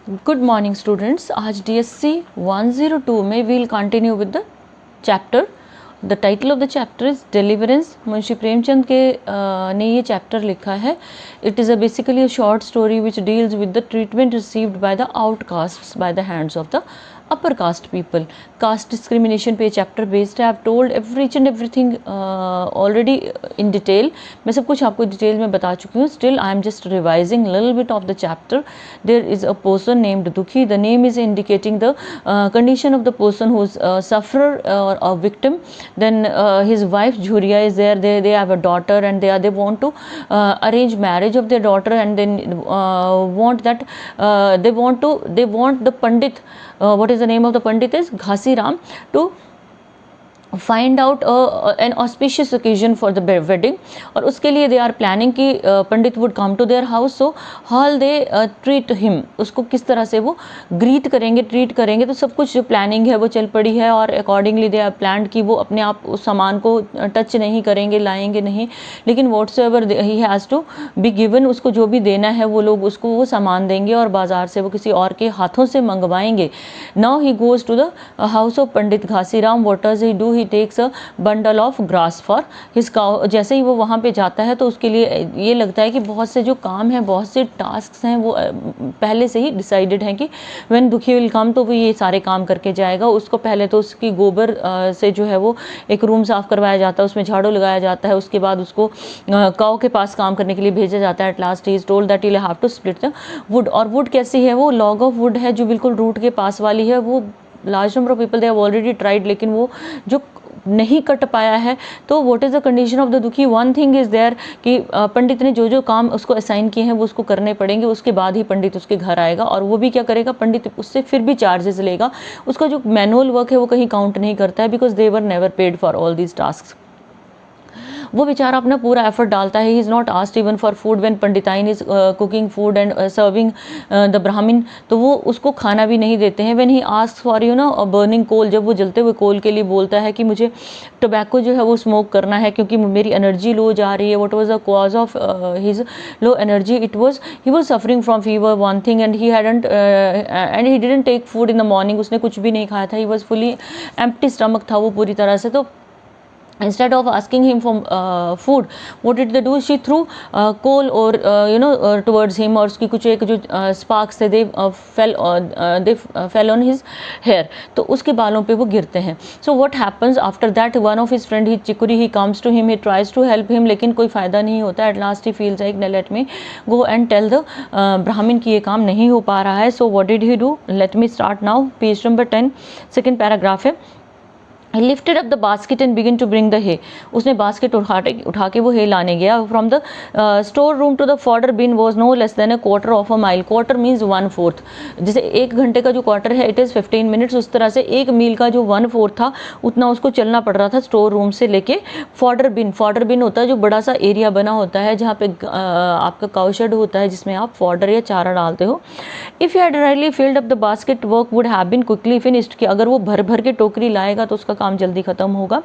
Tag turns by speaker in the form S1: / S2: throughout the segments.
S1: Good morning students. आज DSC 102 में will continue with the chapter. The title of the chapter is deliverance. Munshi Premchand के ने ये chapter लिखा है। It is basically a short story which deals with the treatment received by the outcasts by the hands of the upper caste people. Caste discrimination पे chapter based है। I have told everything already in detail. मैं सब कुछ आपको detail में बता चुकी हूँ। Still I am just revising little bit of the chapter. There is a person named Dukhi. The name is indicating the condition of the person who's sufferer or a victim. Then his wife Jhuria is there. They have a daughter and they want to arrange marriage of their daughter, and then want that they want the Pandit, what is the name of the Pandit is Ghasi Ram, to find out an auspicious occasion for the wedding. और उसके लिए they are planning कि pandit would come to their house, so how they treat him, उसको किस तरह से वो greet करेंगे, ट्रीट करेंगे। तो सब कुछ जो प्लानिंग है वो चल पड़ी है और अकॉर्डिंगली दे आर प्लान्ड कि वो अपने आप उस सामान को टच नहीं करेंगे, लाएंगे नहीं, लेकिन whatsoever he has to be given, उसको जो भी देना है वो लोग उसको वो सामान देंगे और बाजार से वो किसी और के हाथों से मंगवाएंगे। Now he goes to the house of pandit Ghasi Ram. What does he do? He takes a bundle of grass for his cow. जैसे ही वो वहाँ पे जाता है तो उसके लिए ये लगता है कि बहुत से जो काम हैं, बहुत से टास्क हैं वो पहले से ही डिसाइडेड हैं कि व्हेन दुखी विल कम तो वो ये सारे काम करके जाएगा। उसको पहले तो उसकी गोबर से जो है वो एक रूम साफ करवाया जाता है, उसमें झाड़ू लगाया जाता है। उसके बाद उसको काउ के पास काम करने के लिए भेजा जाता है। At last he is told that you have to split the wood. और वुड कैसी है? वो लॉग ऑफ वुड है जो बिल्कुल रूट के पास वाली है। वो large number of people they have already tried, लेकिन वो जो नहीं कट पाया है। तो what is the condition of the दुखी? वन थिंग इज़ देयर कि पंडित ने जो जो काम उसको असाइन किए हैं वो उसको करने पड़ेंगे। उसके बाद ही पंडित उसके घर आएगा। और वो भी क्या करेगा? पंडित उससे फिर भी चार्जेस लेगा। उसका जो मैनुअल वर्क है वो कहीं काउंट नहीं करता है, because they were never paid for all these task. वो बेचारा अपना पूरा एफर्ट डालता है। He is not asked even for food when Panditain is cooking food and serving the Brahmin, तो वो उसको खाना भी नहीं देते हैं। When he asks for burning coal, जब वो जलते हुए कोल के लिए बोलता है कि मुझे टोबैको जो है वो स्मोक करना है क्योंकि मेरी एनर्जी लो जा रही है। What was the cause of his low energy? It was he was suffering from fever, one thing, and he didn't take food in the morning. उसने कुछ भी नहीं खाया था। He was fully empty stomach था वो पूरी तरह से। तो instead of asking him for food, what did they do? She threw coal or towards him, और उसकी कुछ एक जो sparks थे they fell on his hair, तो उसके बालों पे वो गिरते हैं। So what happens after that? One of his friend, he चिकुरी, he comes to him, he tries to help him, लेकिन कोई फ़ायदा नहीं होता। At last he feels like let me go and tell the Brahmin कि ये काम नहीं हो पा रहा है। So what did he do? Let me start now. Page number 10, second paragraph है। He lifted up the basket and began to bring the hay. उसने बास्केट उठा के वो hay लाने गया। From the store room to the fodder bin was no less than a quarter of a mile. Quarter means 1/4. जैसे 1 घंटे का जो क्वार्टर है it is 15 minutes, उस तरह से 1 मील का जो 1/4 था उतना उसको चलना पड़ रहा था स्टोर रूम से लेके फॉडर बिन। फॉडर बिन होता है जो बड़ा सा एरिया बना होता है जहाँ पे आपका काउ शेड होता है जिसमें आप फॉडर या चारा डालते हो। If he had really filled up the basket, work would have been quickly finished. कि अगर वो भर भर के टोकरी लाएगा तो उसका काम जल्दी खत्म होगा।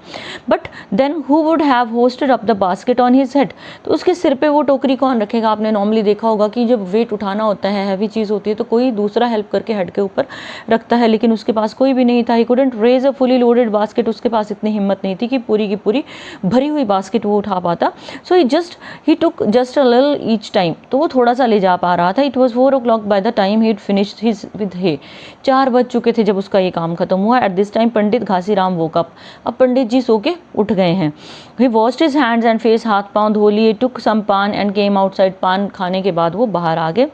S1: But then who would have hoisted up the basket on his head? तो उसके सिर पे वो टोकरी कौन रखेगा? आपने नॉर्मली देखा होगा कि जब वेट उठाना होता है, हैवी चीज़ होती है, तो कोई दूसरा हेल्प करके हेड के ऊपर रखता है, लेकिन उसके पास कोई भी नहीं था। He couldn't raise a fully loaded basket. उसके पास इतनी हिम्मत नहीं थी कि पूरी की पूरी भरी हुई बास्केट वो उठा पाता। So he took just a little each time. तो वो थोड़ा सा ले जा पा रहा था। It was 4 o'clock by the time he finished his with hay. 4 बज चुके थे जब उसका ये काम खत्म हुआ। At this time pandit Ghasi Ram woke up. अब पंडित जी सो के उठ गए हैं। He washed his hands and face, हाथ पांव धो लिए। टुक सम पान एंड केम आउटसाइड। पान खाने के बाद वो बाहर आ गए।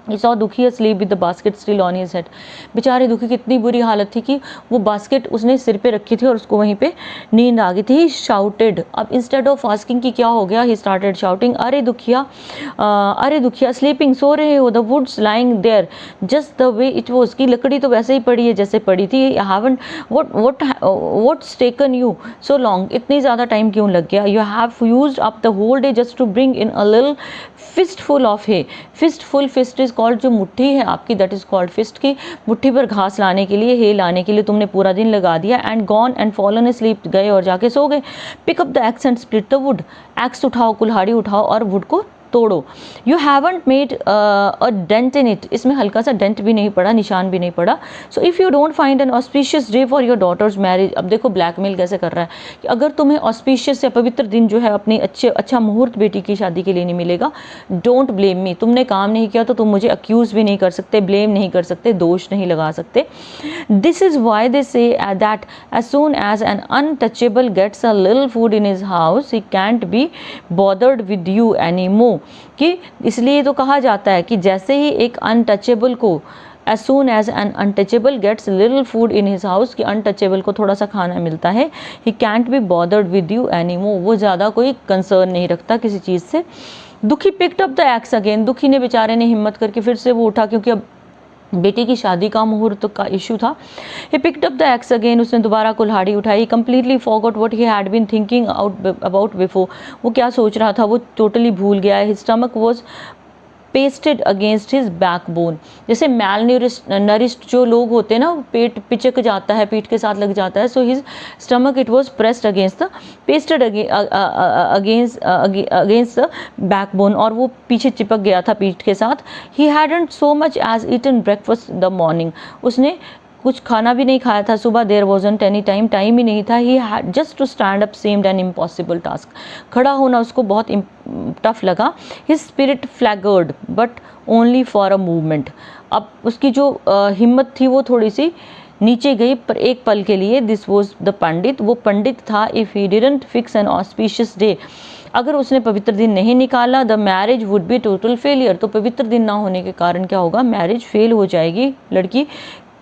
S1: He saw दुखी asleep with the basket still on his head. बेचारे दुखी की इतनी बुरी हालत थी कि वो बास्केट उसने सिर पे रखी थी और उसको वहीं पे नींद आ गई थी। He shouted. अब इंस्टेड ऑफ आस्किंग कि क्या हो गया, he started shouting, अरे दुखिया sleeping, सो रहे हो? The woods lying there just the way it was. की लकड़ी तो वैसे ही पड़ी है जैसे पड़ी थी। What's taken you so long? इतनी ज़्यादा टाइम क्यों लग गया? You have used up the whole day just to bring in a little fistful of hay. Fist is called जो मुट्ठी है आपकी, दैट इज कॉल्ड फिस्ट। की मुट्ठी पर घास लाने के लिए, हे लाने के लिए तुमने पूरा दिन लगा दिया। And gone and fallen sleep, गए और जाके सो गए। Pick up the axe and split the wood. Axe उठाओ, कुल्हाड़ी उठाओ और वुड को तोड़ो। You haven't made a dent in it, इसमें हल्का सा डेंट भी नहीं पड़ा, निशान भी नहीं पड़ा। So if you don't find an auspicious day for your daughter's marriage, अब देखो ब्लैकमेल कैसे कर रहा है कि अगर तुम्हें ऑस्पिशियस या पवित्र दिन जो है अपनी अच्छा मुहूर्त बेटी की शादी के लिए नहीं मिलेगा, डोंट ब्लेम मी, तुमने काम नहीं किया तो तुम मुझे अक्यूज़ भी नहीं कर सकते, ब्लेम नहीं कर सकते, दोष नहीं लगा सकते। This is why they say that as soon as an untouchable gets a little food in his house he can't be bothered with you any more, कि इसलिए तो कहा जाता है कि जैसे ही एक अनटचेबल को as soon as an untouchable gets little food in his house, कि अनटचेबल को थोड़ा सा खाना मिलता है, he can't be bothered with you anymore, वो ज़्यादा कोई कंसर्न नहीं रखता किसी चीज़ से। दुखी picked up the axe again, दुखी ने बेचारे ने हिम्मत करके फिर से वो उठा, क्योंकि अब बेटी की शादी का मुहूर्त का इशू था। He picked up the axe again, उसने दोबारा कुल्हाड़ी उठाई। Completely forgot what he had been thinking about before, वो क्या सोच रहा था वो टोटली भूल गया है। His stomach was pasted against his backbone, जैसे मैल नरिश्ड जो लोग होते हैं ना, पेट पिचक जाता है, पीठ के साथ लग जाता है। So his stomach it was pressed against the pasted against the backbone, और वो पीछे चिपक गया था पीठ के साथ। He hadn't so much as eaten breakfast the morning, उसने कुछ खाना भी नहीं खाया था सुबह। There wasn't any time, time ही नहीं था। He had just to stand up seemed an impossible task, खड़ा होना उसको बहुत टफ लगा। His spirit flagged but only for a movement, अब उसकी जो हिम्मत थी वो थोड़ी सी नीचे गई पर एक पल के लिए। दिस वॉज द पंडित, वो पंडित था। If he didn't fix N auspicious day, अगर उसने पवित्र दिन नहीं निकाला, the marriage would be total failure, तो पवित्र दिन ना होने के कारण क्या होगा, मैरिज फेल हो जाएगी, लड़की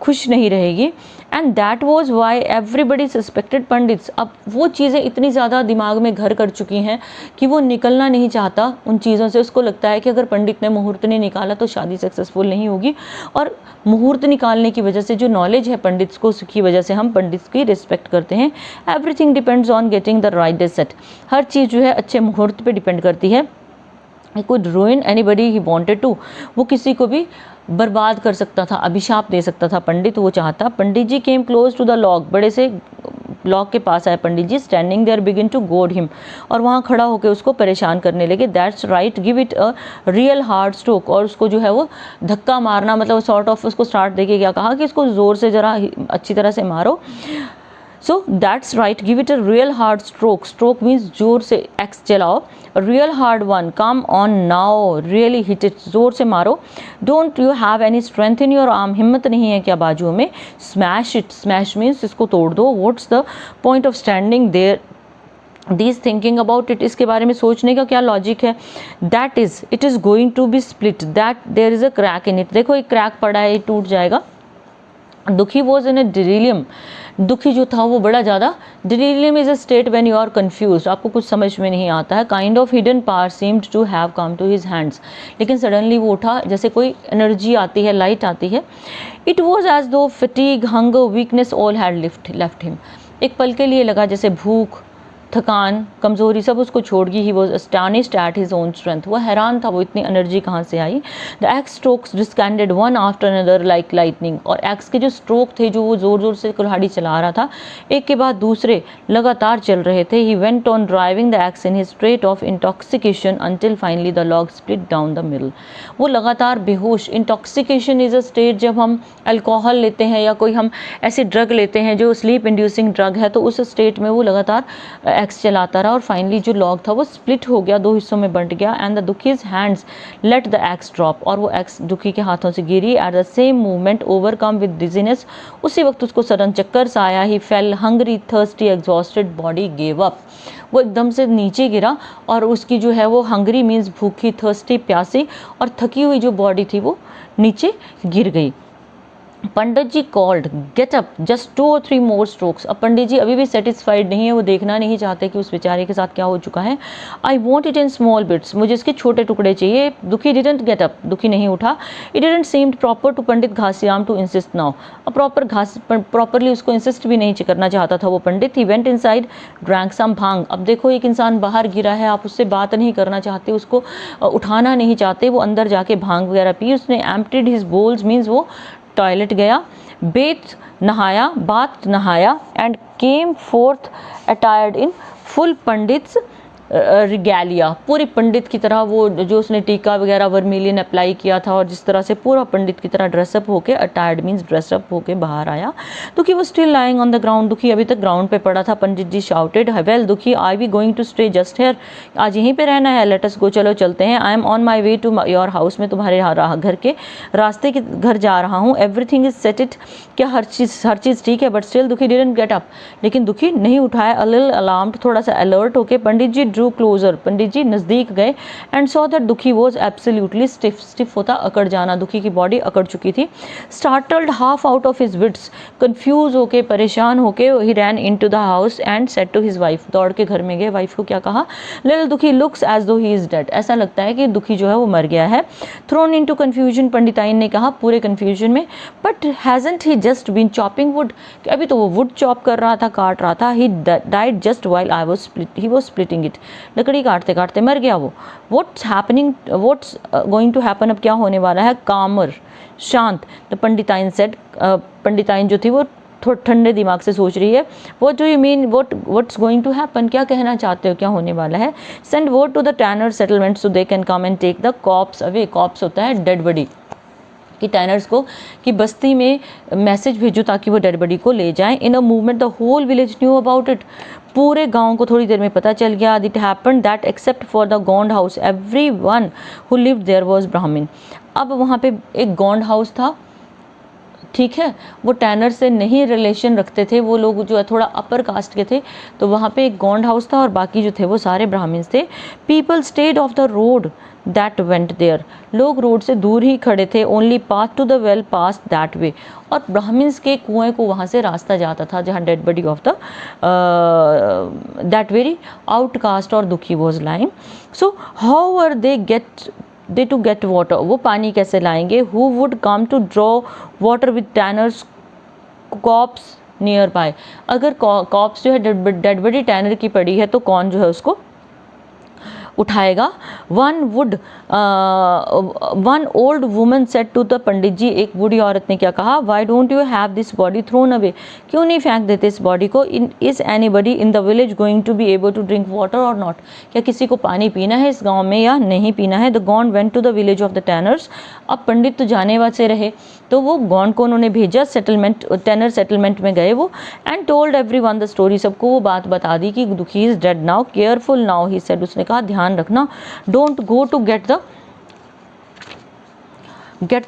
S1: खुश नहीं रहेगी। And that was Y everybody suspected pandits, अब वो चीज़ें इतनी ज़्यादा दिमाग में घर कर चुकी हैं कि वो निकलना नहीं चाहता उन चीज़ों से। उसको लगता है कि अगर पंडित ने मुहूर्त नहीं निकाला तो शादी सक्सेसफुल नहीं होगी, और मुहूर्त निकालने की वजह से जो नॉलेज है पंडित्स को, उसकी वजह से हम पंडित्स की रिस्पेक्ट करते हैं। Everything depends on getting the right day set, हर चीज़ जो है अच्छे मुहूर्त पे डिपेंड करती है। He could ruin anybody he wanted to, वो किसी को भी बर्बाद कर सकता था, अभिशाप दे सकता था पंडित, वो चाहता। Pandit ji came close to the lock, बड़े से लॉक के पास आए Pandit ji. Standing there begin to goad him, और वहाँ खड़ा होकर उसको परेशान करने लगे। That's right, give it a real hard stroke, और उसको जो है वो धक्का मारना, मतलब सॉर्ट ऑफ उसको स्टार्ट देके क्या कहा कि इसको ज़ोर से ज़रा अच्छी तरह से मारो। So that's right, give it a real hard stroke, stroke means जोर से एक्स चलाओ, real hard one, come on now, really hit it, जोर से मारो। Don't you have any strength in your arm, हिम्मत नहीं है क्या बाजुओं में। स्मैश इट, स्मैश मीन्स इसको तोड़ दो। What's the point of standing there this thinking about it, इसके बारे में सोचने का क्या लॉजिक है। That is it is going to be split, that there is a crack in it, देखो एक क्रैक पड़ा है, ये टूट जाएगा। दुखी वॉज इन ए डिलीलियम, दुखी जो था वो बड़ा ज़्यादा, delirium is a state when you are confuse, आपको कुछ समझ में नहीं आता है। Kind of hidden power seemed to have come to his hands, लेकिन सडनली वो उठा जैसे कोई एनर्जी आती है, लाइट आती है। इट वॉज एज दो fatigue, hunger, weakness all had left him, एक पल के लिए लगा जैसे भूख, थकान, कमज़ोरी सब उसको छोड़ गई। He was astonished at his own strength, वो हैरान था वो इतनी एनर्जी कहाँ से आई। The axe strokes descended one after another like lightning, और एक्स के जो स्ट्रोक थे जो वो ज़ोर ज़ोर से कुल्हाड़ी चला रहा था, एक के बाद दूसरे लगातार चल रहे थे। He went on driving the x in his state of intoxication until finally the log split down the middle, वो लगातार बेहोश। इंटॉक्सिकेशन इज़ अ स्टेट जब हम अल्कोहल लेते हैं या कोई हम ऐसे ड्रग लेते हैं जो स्लीप इंड्यूसिंग ड्रग है, तो उस स्टेट में वो लगातार एक्स चलाता रहा, और फाइनली जो लॉग था वो स्प्लिट हो गया, दो हिस्सों में बंट गया। And the Dukhi's hands let the axe drop, और वो एक्स दुखी के हाथों से गिरी। At the same movement overcome with dizziness, उसी वक्त उसको सडन चक्कर सा आया। He fell hungry thirsty exhausted body gave up, वो एकदम से नीचे गिरा, और उसकी जो है वो हंग्री मीन्स भूखी, थर्स्टी प्यासी, और थकी हुई जो बॉडी थी वो नीचे गिर गई। Pandit ji called, get up, just 2 or 3 more strokes. अब पंडित जी अभी भी सेटिस्फाइड नहीं है, वो देखना नहीं चाहते कि उस बेचारे के साथ क्या हो चुका है। I want it in small bits, मुझे इसके छोटे टुकड़े चाहिए। दुखी डिडंट गेट अप, दुखी नहीं उठा। It didn't seemed proper to Pandit Ghasiram to insist now, अब प्रॉपरली उसको इंसिस्ट भी नहीं करना चाहता था वो Pandit. He went inside, drank some bhang, अब देखो एक इंसान बाहर गिरा है, आप उससे बात नहीं करना चाहते, उसको उठाना नहीं चाहते, वो अंदर जाके भांग वगैरह पी। उसने एम्प्टीड हिज बोल्स मीन्स वो टॉयलेट गया, बेथ नहाया, बाथ नहाया, and came forth attired in full Pandit's regalia, पूरी पंडित की तरह वो जो उसने टीका वगैरह वर्मिलियन अप्लाई किया था और जिस तरह से पूरा पंडित की तरह ड्रेसअप होके, अटायर्ड मीन्स ड्रेसअप होके बाहर आया। दुखी वो still lying on the ground, दुखी अभी तक ग्राउंड पे पड़ा था। पंडित जी shouted, well Dukhi I we going to stay just here, आज यहीं पे रहना है, लेट अस गो, चलो चलते हैं। I am on my way to your house, मैं तुम्हारे घर के रास्ते के घर जा रहा हूँ। एवरीथिंग इज सेट इट, क्या हर चीज़ ठीक है। बट स्टिल दुखी डिडंट गेट अप, लेकिन दुखी नहीं उठाया। अ लिटिल अलार्म्ड, थोड़ा सा अलर्ट होके पंडित जी ड्रू क्लोजर, पंडित जी नज़दीक गए and saw that Dukhi was absolutely stiff होता अकड़ जाना, दुखी की बॉडी अकड़ चुकी थी। Startled half out of his wits, confuse होके परेशान होके he ran into the house and said to his wife, दौड़ के घर में गए, वाइफ को क्या कहा, लिटिल दुखी लुक्स एज दो ही इज डेड, ऐसा लगता है कि दुखी जो है वो मर गया है। थ्रोन इनटू कंफ्यूजन, पंडिताइन ने कहा पूरे कंफ्यूजन में, but hasn't he just been chopping wood, अभी तो वो वुड चॉप कर रहा था, काट रहा था। He died just while he was splitting it, लकड़ी काटते काटते मर गया वो। What's happening, what's going to happen, अब क्या होने वाला है। कामर, शांत। द पंडिताइन सेड, पंडिताइन जो थी वो थोड़ा ठंडे दिमाग से सोच रही है। What do you mean, what's going to happen, क्या कहना चाहते हो, क्या होने वाला है। Send word to the tanner settlement so they can come and take the corpse away, corpse होता है डेड बॉडी, कि टैनर्स को कि बस्ती में मैसेज भेजो ताकि वो डेड बॉडी को ले जाएं। In a movement the whole village knew about it, पूरे गांव को थोड़ी देर में पता चल गया। It happened that except for the Gond house everyone who lived there was Brahmin, अब वहाँ पे एक गॉन्ड हाउस था, ठीक है, वो टैनर से नहीं रिलेशन रखते थे, वो लोग जो है थोड़ा अपर कास्ट के थे, तो वहाँ पे एक गॉन्ड हाउस था और बाकी जो थे वो सारे ब्राह्मण्स थे। People stayed off the road that went there, लोग रोड से दूर ही खड़े थे। Only path to the well pass that way, और ब्राह्मण्स के कुएं को वहाँ से रास्ता जाता था जहाँ dead body of the that very outcaste और Dukhi was lying. So how are they to get water, वो पानी कैसे लाएंगे। Who would come to draw water with tanner's corpse nearby बाय, अगर कॉप्स जो है डेड बॉडी टैनर की पड़ी है तो कौन जो है उसको उठाएगा। One old woman said to the Pandit ji, एक बूढ़ी औरत ने क्या कहा, why don't you have this body thrown away, क्यों नहीं फेंक देते इस बॉडी को। Is anybody in the village going to be able to drink water or not, क्या किसी को पानी पीना है इस गाँव में या नहीं पीना है। The Gond went to the village of the tanners, अब पंडित तो जाने से रहे, तो वो गॉन्ड को उन्होंने भेजा, सेटलमेंट टैनर सेटलमेंट में गए वो, and told everyone the story, सबको वो बात बता दी कि Dukhi is dead now, careful now he said, उसने कहा ध्यान रखना, don't go to get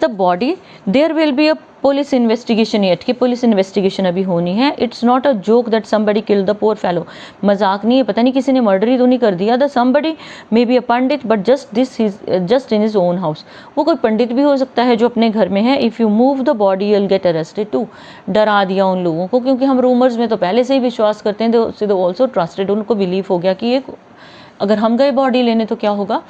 S1: the body, there will be a police investigation yet, कि पुलिस इन्वेस्टिगेशन अभी होनी है। It's not a joke that somebody killed the poor fellow, मजाक नहीं है, पता नहीं किसी ने मर्डर ही तो नहीं कर दिया। The somebody may be a Pandit but just in his own house, वो कोई पंडित भी हो सकता है जो अपने घर में है। If you move the body you'll get arrested too, डरा दिया उन लोगों को, क्योंकि हम रूमर्स में तो पहले से ही विश्वास करते हैं, तो ऑल्सो ट्रस्टेड, उनको बिलीव हो गया कि ये अगर हम गए बॉडी लेने तो क्या होगा,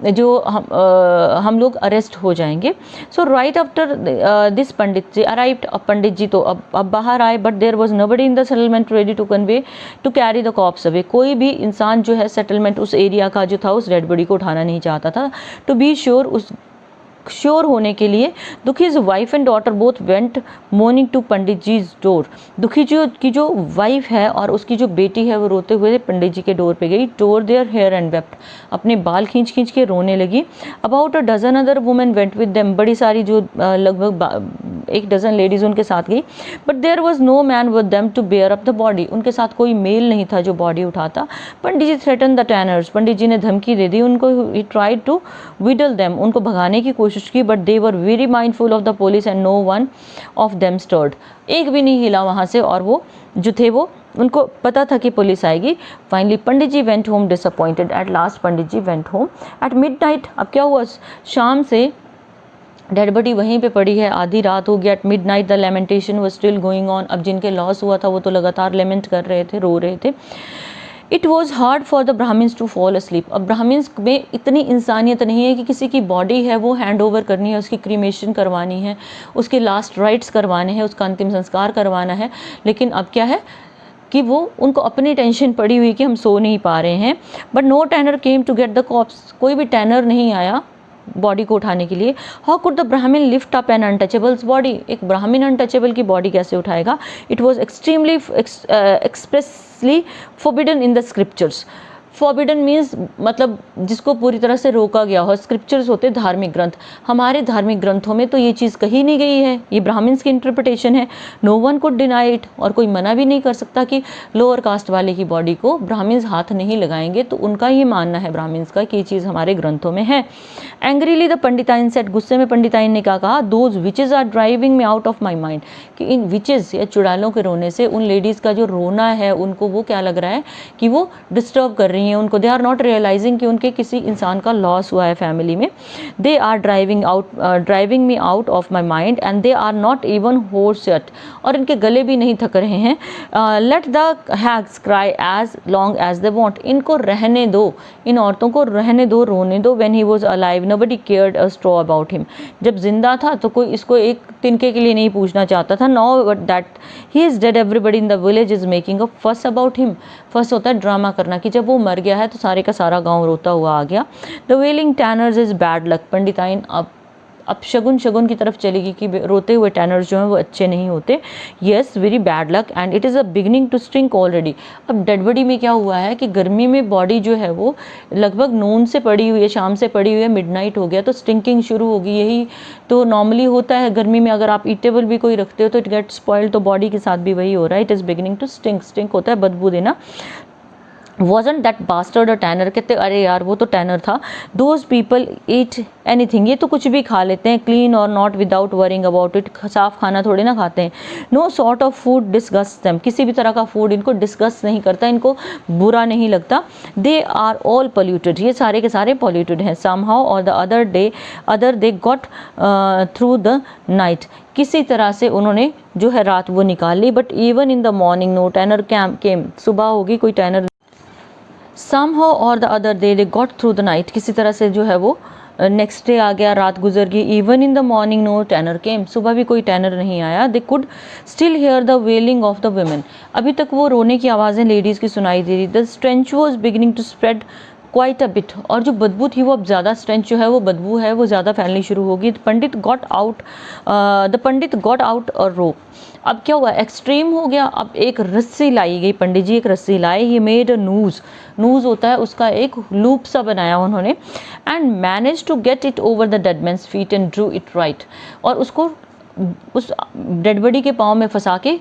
S1: जो हम लोग अरेस्ट हो जाएंगे। So right after this Pandit ji arrived, अब पंडित जी तो अब बाहर आए, but there was nobody in the settlement ready to convey to carry the corpse away, कोई भी इंसान जो है सेटलमेंट उस एरिया का जो था उस डेड बॉडी को उठाना नहीं चाहता था। टू बी श्योर, उस श्योर होने के लिए Dukhi's wife and daughter both went morning to Pandit ji door, Dukhi की जो वाइफ है और उसकी जो बेटी है वो रोते हुए पंडित जी के डोर पे गई। Tore their hair and wept, अपने बाल खींच खींच के रोने लगी। About a dozen other women went with them, बड़ी सारी जो लगभग 1 डजन लेडीज उनके साथ गई। But there was no man with them to bear up the body, उनके साथ कोई मेल नहीं था जो बॉडी उठाता। Pandit ji threaten the tanners, Pandit ji ने धमकी दे दी उनको। He tried to wheedle them, उनको भगाने की कोशिश की, but they were very mindful of the police and no one of them stirred, एक भी नहीं हिला वहाँ से, और वो जो थे वो उनको पता था कि पुलिस आएगी। Finally Pandit ji went home disappointed, at last Pandit ji went home at midnight. अब क्या हुआ, शाम से डेड बॉडी वहीं पे पड़ी है, आधी रात हो गया। At midnight the lamentation was still going on, अब जिनके लॉस हुआ था वो तो लगातार लेमेंट कर रहे थे, रो रहे थे। It was hard for the Brahmins to fall asleep, अब ब्राह्मण्स में इतनी इंसानियत नहीं है कि किसी की बॉडी है वो हैंड ओवर करनी है, उसकी क्रीमेशन करवानी है, उसके लास्ट राइट्स करवाने हैं, उसका अंतिम संस्कार करवाना है। लेकिन अब क्या है कि वो उनको अपनी टेंशन पड़ी हुई कि हम सो नहीं पा रहे हैं। But no tanner came to get the corpse, कोई भी टैनर नहीं आया बॉडी को उठाने के लिए। हाउ कुड द ब्राह्मण lift up an untouchables body, एक ब्राह्मण अनटचेबल की बॉडी कैसे उठाएगा। It was extremely expressly forbidden in the scriptures, forbidden means मतलब जिसको पूरी तरह से रोका गया हो। स्क्रिप्चर्स होते धार्मिक ग्रंथ, हमारे धार्मिक ग्रंथों में तो ये चीज़ कही नहीं गई है, ये ब्राह्मण्स की इंटरप्रिटेशन है। No one could deny it, और कोई मना भी नहीं कर सकता कि लोअर कास्ट वाले की बॉडी को ब्राह्मण्स हाथ नहीं लगाएंगे, तो उनका ये मानना है ब्राह्मण्स का कि ये चीज़ हमारे ग्रंथों में है। एंग्रीली द पंडिताइन सेड, गुस्से में पंडिताइन ने क्या कहा, those witches are driving me out of my mind, कि इन विचेज या चुड़ैलों के रोने से उन लेडीज़ का जो रोना है उनको वो क्या लग रहा है कि वो डिस्टर्ब कर रही हैं उनको। दे आर नॉट रियलाइजिंग कि उनके किसी इंसान का लॉस हुआ है फैमिली में। They are driving me out of my mind and they are not even hoarse yet, और इनके गले भी नहीं थक रहे हैं। Let the hags cry as long as they want, इनको रहने दो, इन औरतों को रहने दो, रोने दो। When he was alive nobody cared a straw about him, जब जिंदा था तो कोई इसको एक तिनके के लिए नहीं पूछना चाहता था। Now but that he is dead everybody in the village is making a फस अबाउट हिम। फस होता है ड्रामा करना, कि जब वो मर गया है तो सारे का सारा गांव रोता हुआ आ गया। The wailing tanners is bad luck, पंडिताइन अब शगुन की तरफ चलेगी कि रोते हुए टैनर्स जो हैं वो अच्छे नहीं होते। Yes very bad luck and it is a beginning to stink already. अब डेड बॉडी में क्या हुआ है कि गर्मी में बॉडी जो है वो लगभग नून से पड़ी हुई है, शाम से पड़ी हुई है, मिडनाइट हो गया तो स्टिंकिंग शुरू होगी। यही तो नॉर्मली होता है गर्मी में, अगर आप ईटेबल भी कोई रखते हो तो इट गेट स्पॉइल्ड, तो बॉडी के साथ भी वही हो रहा है। It is beginning to stink होता है बदबू देना। Wasn't that bastard a tanner, कहते अरे यार वो तो टैनर था। Those people eat anything, ये तो कुछ भी खा लेते हैं, clean or not without worrying about it, साफ खाना थोड़ी ना खाते हैं। No sort of food disgusts them, किसी भी तरह का फूड इनको डिस्गस्ट नहीं करता, इनको बुरा नहीं लगता। They are all polluted, ये सारे के सारे polluted हैं। Somehow or the other they got through the night, किसी तरह से उन्होंने जो है रात वो निकाल ली। But even in the morning no tanner came, सुबह होगी कोई tenor. Somehow or the other they got through the night, किसी तरह से जो है वो नेक्स्ट डे आ गया, रात गुजर गई। Even in the morning no tanner came, सुबह भी कोई टैनर नहीं आया। They could still hear the wailing of the women, अभी तक वो रोने की आवाज़ें लेडीज़ की सुनाई दे रही। The stench was beginning to spread quite a bit, और जो बदबू थी वो अब ज़्यादा, स्ट्रेंच जो है वो बदबू है वो ज़्यादा फैलनी शुरू होगी। The Pandit got out a rope, अब क्या हुआ, एक्सट्रीम हो गया। अब एक रस्सी लाई गई, पंडित जी एक रस्सी लाए। ही मेड अ नूज़ होता है उसका एक लूप सा बनाया उन्होंने। And manage to get it over the dead man's feet and drew it right, और उसको उस डेड बॉडी के पाँव में फंसा के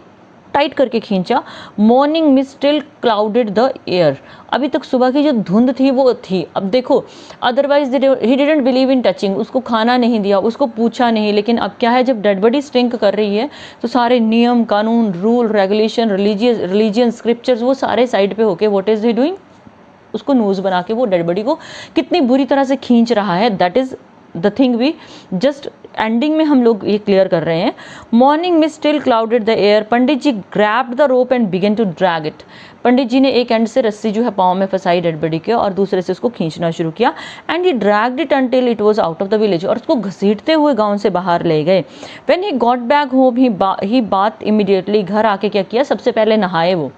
S1: टाइट करके खींचा। Morning mist still clouded the air, अभी तक सुबह की जो धुंध थी वो थी। अब देखो otherwise he didn't believe in touching, उसको खाना नहीं दिया, उसको पूछा नहीं, लेकिन अब क्या है जब डेड बॉडी स्टिंक कर रही है तो सारे नियम कानून रूल रेगुलेशन रिलीजियन स्क्रिप्चर्स वो सारे साइड पे होके व्हाट इज ही डूइंग, उसको नूज बना के वो डेड बॉडी को कितनी बुरी तरह से खींच रहा है। That is the thing we just ending में हम लोग ये क्लियर कर रहे हैं। मॉर्निंग में still clouded the air, Pandit ji grabbed the rope and began to drag it, Pandit ji ने एक एंड से रस्सी जो है पाँव में फंसाई डेड बॉडी के और दूसरे से उसको खींचना शुरू किया। And he dragged it until it was out of the village, और उसको घसीटते हुए गांव से बाहर ले गए। When he got back home he bathed immediately, घर आके क्या किया, सबसे पहले नहाए वो।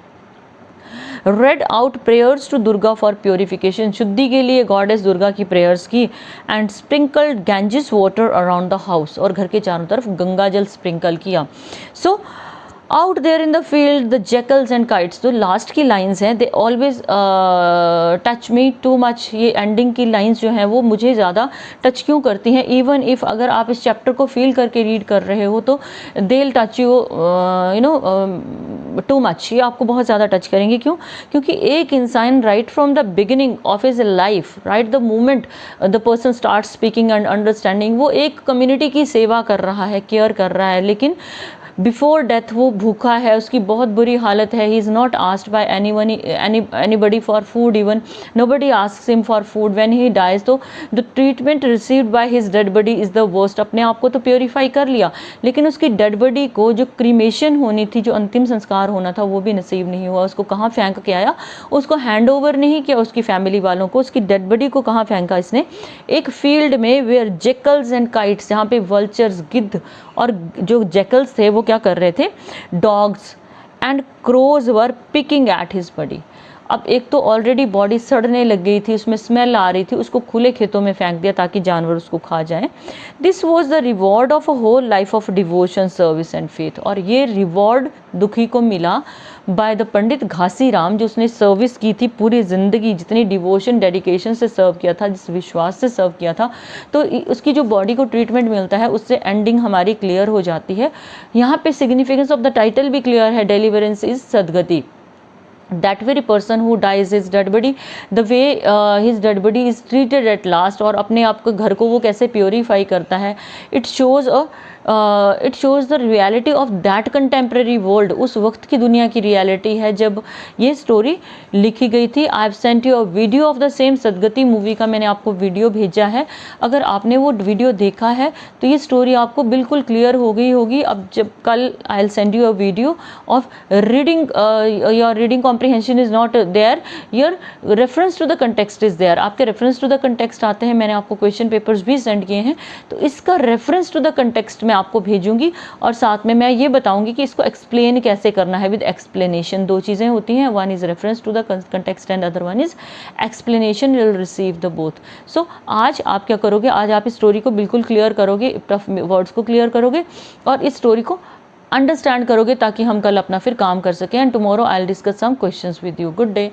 S1: Read out prayers to Durga for purification, शुद्धि के लिए गॉडेस दुर्गा की प्रेयर्स की। And sprinkled Ganges water around the house, और घर के चारों तरफ गंगा जल स्प्रिंकल किया। So out there in the field the jackals and kites, जो लास्ट की लाइंस हैं they always touch me too much, ये एंडिंग की लाइंस जो हैं वो मुझे ज़्यादा टच क्यों करती हैं। इवन इफ़ अगर आप इस चैप्टर को फील करके रीड कर रहे हो तो they will touch you to much, ये आपको बहुत ज़्यादा टच करेंगे। क्यों? क्योंकि एक इंसान right from the beginning of his life, right the moment the person start speaking and understanding, वो एक कम्युनिटी की सेवा कर रहा है, केयर कर रहा है, लेकिन बिफोर डेथ वो भूखा है, उसकी बहुत बुरी हालत है। He is not asked by anybody for food, even nobody asks him for food. When he dies तो the treatment received by his dead body is the worst. अपने आप को तो प्योरीफाई कर लिया, लेकिन उसकी डेड बॉडी को जो क्रीमेशन होनी थी, जो अंतिम संस्कार होना था, वो भी नसीब नहीं हुआ। उसको कहाँ फेंक के आया, उसको हैंड ओवर नहीं किया उसकी फैमिली वालों को। उसकी डेड बॉडी को कहाँ फेंका इसने, एक फील्ड में वेयर जैकल्स एंड काइट्स, जहाँ पे वल्चर्स गिद्ध और जो जैकल्स थे वो क्या कर रहे थे, dogs and crows were picking at his body. अब एक तो ऑलरेडी बॉडी सड़ने लग गई थी, उसमें स्मेल आ रही थी, उसको खुले खेतों में फेंक दिया ताकि जानवर उसको खा जाएं। This was the reward of a whole life of devotion, service and faith. और ये रिवॉर्ड दुखी को मिला बाय द पंडित घासी राम, जो उसने सर्विस की थी पूरी ज़िंदगी, जितनी डिवोशन डेडिकेशन से सर्व किया था, जिस विश्वास से सर्व किया था, तो उसकी जो बॉडी को ट्रीटमेंट मिलता है उससे एंडिंग हमारी क्लियर हो जाती है। यहाँ पे सिग्निफिकेंस ऑफ द टाइटल भी क्लियर है, deliverance is Sadgati. that very person who dies his dead body, the way his dead body is treated at last, और अपने आप को, घर को वो कैसे प्योरीफाई करता है, it shows the reality of that contemporary world। उस वक्त की दुनिया की रियलिटी है जब ये स्टोरी लिखी गई थी। I have sent you a video of the same, Sadgati movie का मैंने आपको वीडियो भेजा है। अगर आपने वो वीडियो देखा है तो ये स्टोरी आपको बिल्कुल क्लियर हो गई होगी। अब जब कल I will send you a video of reading, your reading comprehension is not there, your reference to the context is there. आपके रेफरेंस टू द कंटेक्स्ट आते हैं, मैंने आपको क्वेश्चन पेपर्स भी सेंड किए हैं, तो इसका रेफरेंस टू द कंटेक्स्ट मैं आपको भेजूंगी और साथ में मैं ये बताऊंगी कि इसको एक्सप्लेन कैसे करना है विद एक्सप्लेनेशन। दो चीज़ें होती हैं, one is reference to the context and other one is explanation, will receive the both. So आज आप क्या करोगे, आज आप इस स्टोरी को बिल्कुल क्लियर करोगे, टफ वर्ड्स को क्लियर करोगे और इस स्टोरी को अंडरस्टैंड करोगे ताकि हम कल अपना फिर काम कर सकें। And tomorrow I will discuss some questions with you. Good day.